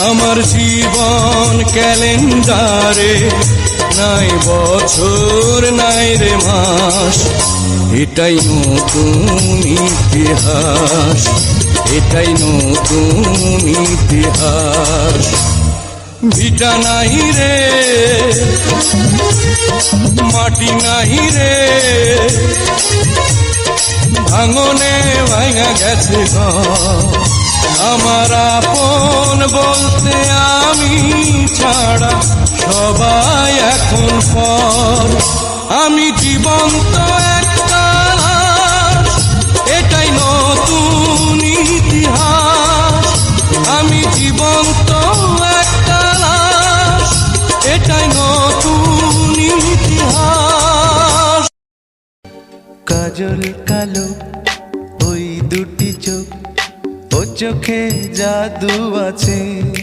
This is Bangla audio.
আমার জীবন ক্যালেন্ডারে নাই বছর নাই রে মাস, এটাই নতুন ইতিহাস, এটাই নতুন ইতিহাস। ভিটা নাই রে, মাটি নাই রে, ভাঙনে ভাঙা গেছে ঘর। আমার আপন বলতে আমি ছাড়া সবাই এখন পর। আমি জীবন্ত একটা লাশ, এটাই নতুন ইতিহাস। আমি জীবন্ত একটা লাশ, এটাই নতুন ইতিহাস। কাজল কালো ওই দুটি চোখ, ও চোখে জাদু আছে।